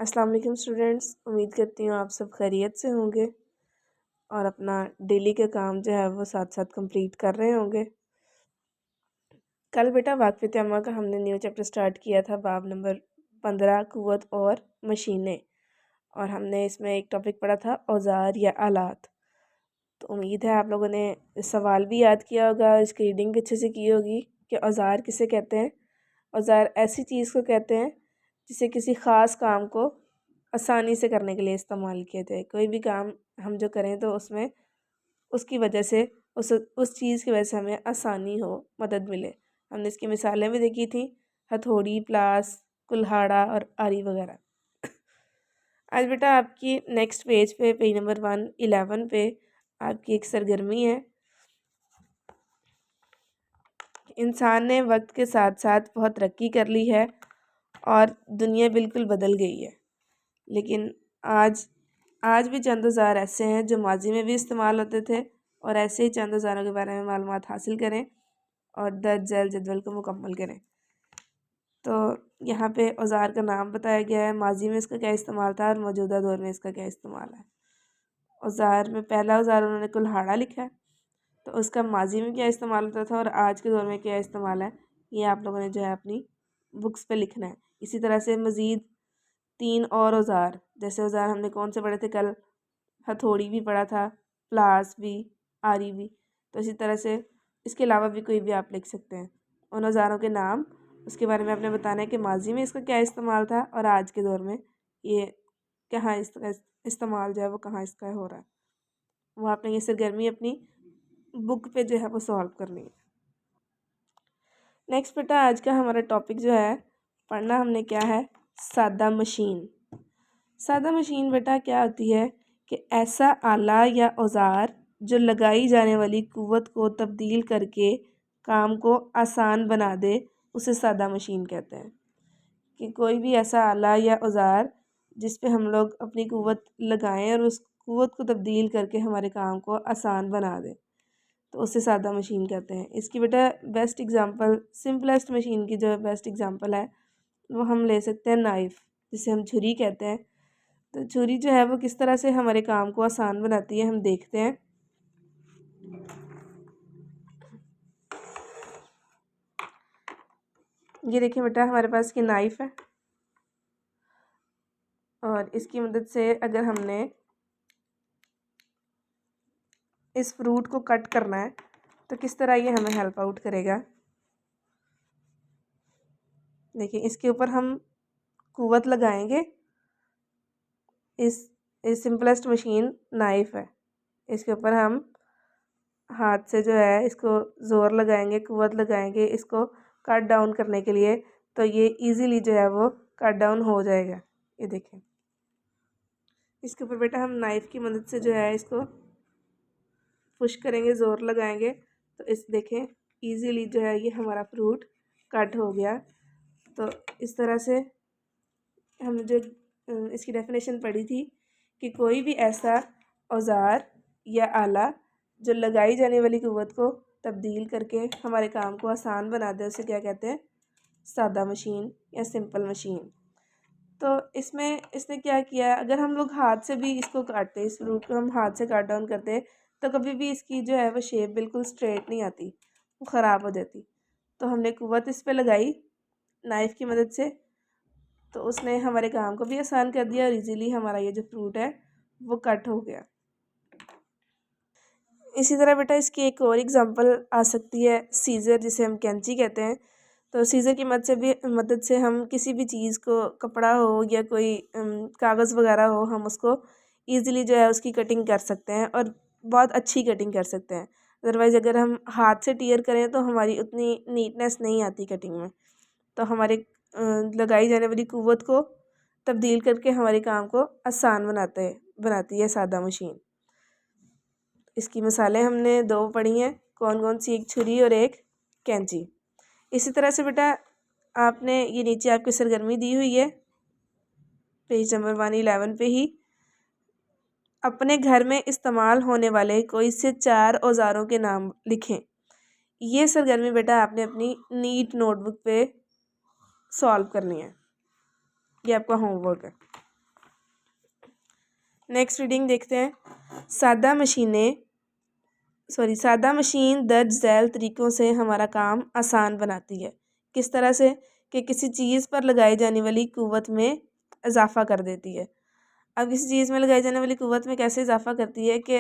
अस्सलाम वालेकुम स्टूडेंट्स, उम्मीद करती हूँ आप सब खैरियत से होंगे और अपना डेली का काम जो है वो साथ साथ कंप्लीट कर रहे होंगे। कल बेटा वाक़फ़ियत अम्मा का हमने न्यू चैप्टर स्टार्ट किया था, बाब नंबर 15 क़ुव्वत और मशीनें, और हमने इसमें एक टॉपिक पढ़ा था औज़ार या आलात। तो उम्मीद है आप लोगों ने सवाल भी याद किया होगा, इसकी रीडिंग भी अच्छे से की होगी कि औज़ार किसे कहते हैं। औज़ार ऐसी चीज़ को कहते हैं जिसे किसी ख़ास काम को आसानी से करने के लिए इस्तेमाल किया जाए। कोई भी काम हम जो करें तो उसमें उसकी वजह से उस चीज़ की वजह से हमें आसानी हो, मदद मिले। हमने इसकी मिसालें भी देखी थी, हथौड़ी, प्लास, कुल्हाड़ा और आरी वगैरह। आज बेटा आपकी नेक्स्ट पेज पे पेज नंबर 111 पे आपकी एक सरगर्मी है। इंसान ने वक्त के साथ साथ बहुत तरक्की कर ली है और दुनिया बिल्कुल बदल गई है, लेकिन आज भी चंद औज़ार ऐसे हैं जो माजी में भी इस्तेमाल होते थे, और ऐसे ही चंद औज़ारों के बारे में मालूमात हासिल करें और दर्ज झैल जदवल को मुकम्मल करें। तो यहाँ पे औज़ार का नाम बताया गया है, माजी में इसका क्या इस्तेमाल था और मौजूदा दौर में इसका क्या इस्तेमाल है। औज़ार में पहला औज़ार उन्होंने कुल्हाड़ा लिखा है, तो उसका माजी में क्या इस्तेमाल होता था और आज के दौर में क्या इस्तेमाल है, ये आप लोगों ने जो है अपनी बुक्स पे लिखना है। इसी तरह से मज़ीद 3 और औज़ार, जैसे औज़ार हमने कौन से पढ़े थे कल, हथौड़ी भी पढ़ा था, प्लास भी, आरी भी। तो इसी तरह से इसके अलावा भी कोई भी आप लिख सकते हैं। उन औज़ारों के नाम, उसके बारे में आपने बताना है कि माजी में इसका क्या इस्तेमाल था और आज के दौर में ये कहाँ इसका इस्तेमाल जो है वो कहाँ इसका हो रहा है। वो आपने ये सरगर्मी अपनी बुक पे जो है वो सॉल्व करनी है। नेक्स्ट बेटा आज का हमारा टॉपिक जो है पढ़ना हमने क्या है, सादा मशीन। सादा मशीन बेटा क्या होती है कि ऐसा आला या औज़ार जो लगाई जाने वाली क़ुव्वत को तब्दील करके काम को आसान बना दे, उसे सादा मशीन कहते हैं। कि कोई भी ऐसा आला या औज़ार जिस पे हम लोग अपनी क़ुव्वत लगाएं और उस क़ुव्वत को तब्दील करके हमारे काम को आसान बना दे, तो उसे सादा मशीन कहते हैं। इसकी बेटा बेस्ट एग्ज़ाम्पल, सिंपलेस्ट मशीन की जो बेस्ट एग्ज़ाम्पल है वो हम ले सकते हैं नाइफ़, जिसे हम छुरी कहते हैं। तो छुरी जो है वो किस तरह से हमारे काम को आसान बनाती है, हम देखते हैं। ये देखिए बेटा हमारे पास की नाइफ़ है, और इसकी मदद से अगर हमने इस फ्रूट को कट करना है तो किस तरह ये हमें हेल्प आउट करेगा। देखिए इसके ऊपर हम क़ुव्वत लगाएंगे, इस सिंपलेस्ट मशीन नाइफ़ है, इसके ऊपर हम हाथ से जो है इसको ज़ोर लगाएंगे, क़ुव्वत लगाएंगे इसको कट डाउन करने के लिए, तो ये इजीली जो है वो कट डाउन हो जाएगा। ये देखें इसके ऊपर बेटा हम नाइफ़ की मदद से जो है इसको पुश करेंगे, ज़ोर लगाएंगे, तो इस देखें इजीली जो है ये हमारा फ्रूट कट हो गया। तो इस तरह से हमने जो इसकी डेफिनेशन पढ़ी थी कि कोई भी ऐसा औज़ार या आला जो लगाई जाने वाली क़ुव्वत को तब्दील करके हमारे काम को आसान बना दे, उसे क्या कहते हैं, सादा मशीन या सिंपल मशीन। तो इसमें इसने क्या किया, अगर हम लोग हाथ से भी इसको काटते, इस फ्रूट को हम हाथ से काट डाउन करते, तो कभी भी इसकी जो है वो शेप बिल्कुल स्ट्रेट नहीं आती, वो ख़राब हो जाती। तो हमने क़ुव्वत इस पे लगाई नाइफ़ की मदद से, तो उसने हमारे काम को भी आसान कर दिया और इजीली हमारा ये जो फ्रूट है वो कट हो गया। इसी तरह बेटा इसकी एक और एग्ज़ाम्पल आ सकती है सीज़र, जिसे हम कैंची कहते हैं। तो सीज़र की मदद से हम किसी भी चीज़ को, कपड़ा हो या कोई कागज़ वगैरह हो, हम उसको ईज़िली जो है उसकी कटिंग कर सकते हैं और बहुत अच्छी कटिंग कर सकते हैं। अदरवाइज़ अगर हम हाथ से टीयर करें तो हमारी उतनी नीटनेस नहीं आती कटिंग में। तो हमारे लगाई जाने वाली क़ुव्वत को तब्दील करके हमारे काम को आसान बनाती है सादा मशीन। इसकी मिसालें हमने 2 पढ़ी हैं, कौन कौन सी, एक छुरी और एक कैंची। इसी तरह से बेटा आपने ये नीचे आपकी सरगर्मी दी हुई है पेज नंबर 111 पे ही, अपने घर में इस्तेमाल होने वाले कोई से 4 औज़ारों के नाम लिखें। ये सरगर्मी बेटा आपने अपनी नीट नोटबुक पे सॉल्व करनी है, ये आपका होमवर्क है। नेक्स्ट रीडिंग देखते हैं। सादा मशीन दर्ज झैल तरीक़ों से हमारा काम आसान बनाती है। किस तरह से? कि किसी चीज़ पर लगाई जाने वाली क़ुव्वत में इजाफ़ा कर देती है। अब किसी चीज़ में लगाई जाने वाली क़ुव्वत में कैसे इजाफ़ा करती है कि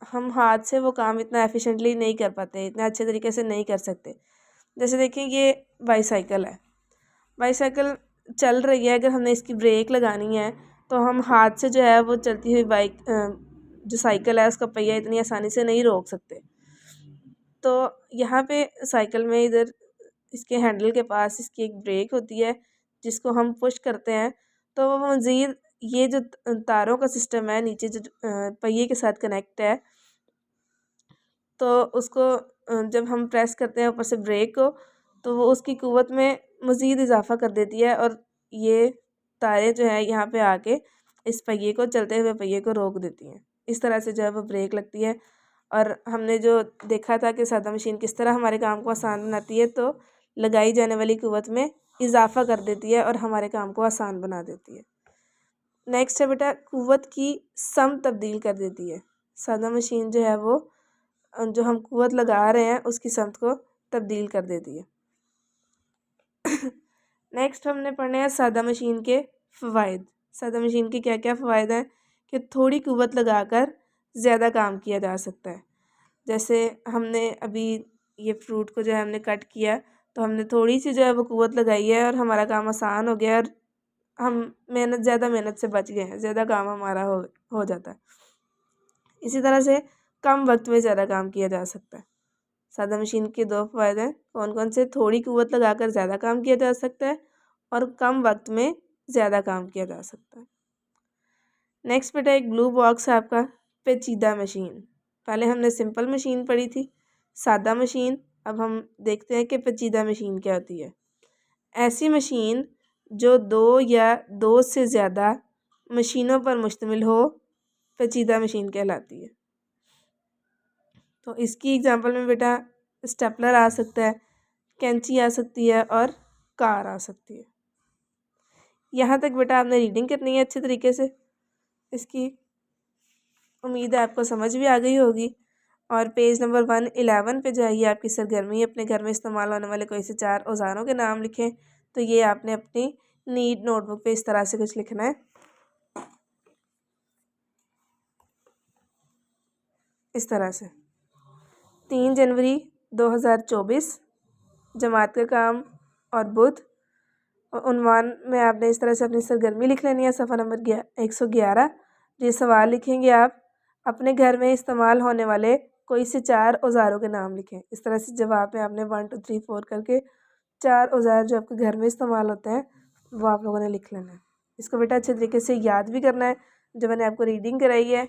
हम हाथ से वो काम इतना एफिशिएंटली नहीं कर पाते, इतने अच्छे तरीके से नहीं कर सकते। जैसे देखिए ये बाईसाइकिल है, बाईसाइकिल चल रही है, अगर हमने इसकी ब्रेक लगानी है तो हम हाथ से जो है वो चलती हुई बाइक जो साइकिल है उसका पहिया इतनी आसानी से नहीं रोक सकते। तो यहाँ पे साइकिल में इधर इसके हैंडल के पास इसकी एक ब्रेक होती है जिसको हम पुश करते हैं तो वो मज़ीद ये जो तारों का सिस्टम है नीचे जो पहिए के साथ कनेक्ट है, तो उसको जब हम प्रेस करते हैं ऊपर से ब्रेक को तो वो उसकी क़ुव्वत में मज़ीद इजाफ़ा कर देती है और ये तारें जो है यहाँ पे आके इस पहिए को, चलते हुए पहिए को रोक देती हैं। इस तरह से जो है वो ब्रेक लगती है। और हमने जो देखा था कि सादा मशीन किस तरह हमारे काम को आसान बनाती है, तो लगाई जाने वाली क़ुव्वत में इजाफ़ा कर देती है और हमारे काम को आसान बना देती है। नेक्स्ट है बेटा, क़ुव्वत की सम तब्दील कर देती है। सादा मशीन जो है वो जो हम क़ुव्वत लगा रहे हैं उसकी समत को तब्दील कर देती है। नेक्स्ट हमने पढ़ने हैं सादा मशीन के फ़वाइद। सादा मशीन के क्या क्या फ़वाइद हैं कि थोड़ी क़ुव्वत लगाकर ज़्यादा काम किया जा सकता है। जैसे हमने अभी ये फ्रूट को जो है हमने कट किया तो हमने थोड़ी सी जो है वो क़ुव्वत लगाई है और हमारा काम आसान हो गया और हम ज़्यादा मेहनत से बच गए हैं, ज़्यादा काम हमारा हो जाता है। इसी तरह से कम वक्त में ज़्यादा काम किया जा सकता है। सादा मशीन के दो फ़ायदे हैं, कौन कौन से? थोड़ी क़ुव्वत लगाकर ज़्यादा काम किया जा सकता है और कम वक्त में ज़्यादा काम किया जा सकता है। नेक्स्ट बेटा एक ब्लू बॉक्स है आपका, पेचीदा मशीन। पहले हमने सिंपल मशीन पढ़ी थी, सादा मशीन। अब हम देखते हैं कि पेचीदा मशीन क्या होती है। ऐसी मशीन जो दो या दो से ज़्यादा मशीनों पर मुश्तमिल हो, पेचीदा मशीन कहलाती है। तो इसकी एग्जांपल में बेटा स्टेपलर आ सकता है, कैंची आ सकती है और कार आ सकती है। यहाँ तक बेटा आपने रीडिंग करनी है अच्छे तरीके से। इसकी उम्मीद है आपको समझ भी आ गई होगी। और पेज नंबर 111 पे जाइए, आपकी सरगर्मी अपने घर में इस्तेमाल होने वाले कोई से 4 औज़ारों के नाम लिखें। तो ये आपने अपनी नीट नोटबुक पे इस तरह से कुछ लिखना है, इस तरह से। 3 जनवरी 2024, जमात का काम और बुध। उन्वान में आपने इस तरह से अपनी सरगर्मी लिख लेनी है, सफ़ा नंबर 111। ये सवाल लिखेंगे आप, अपने घर में इस्तेमाल होने वाले कोई से 4 औज़ारों के नाम लिखें। इस तरह से जवाब में आपने 1 2 3 4 करके 4 औज़ार जो आपके घर में इस्तेमाल होते हैं वो आप लोगों ने लिख लेना है। इसको बेटा अच्छे तरीके से याद भी करना है। जो मैंने आपको रीडिंग कराई है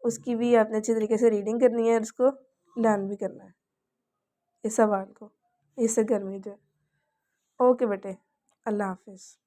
उसकी भी आपने अच्छे तरीके से रीडिंग करनी है और उसको लर्न भी करना है, इस सवाल को, इससे गर्मी जो है। ओके बेटे, अल्लाह हाफिज़।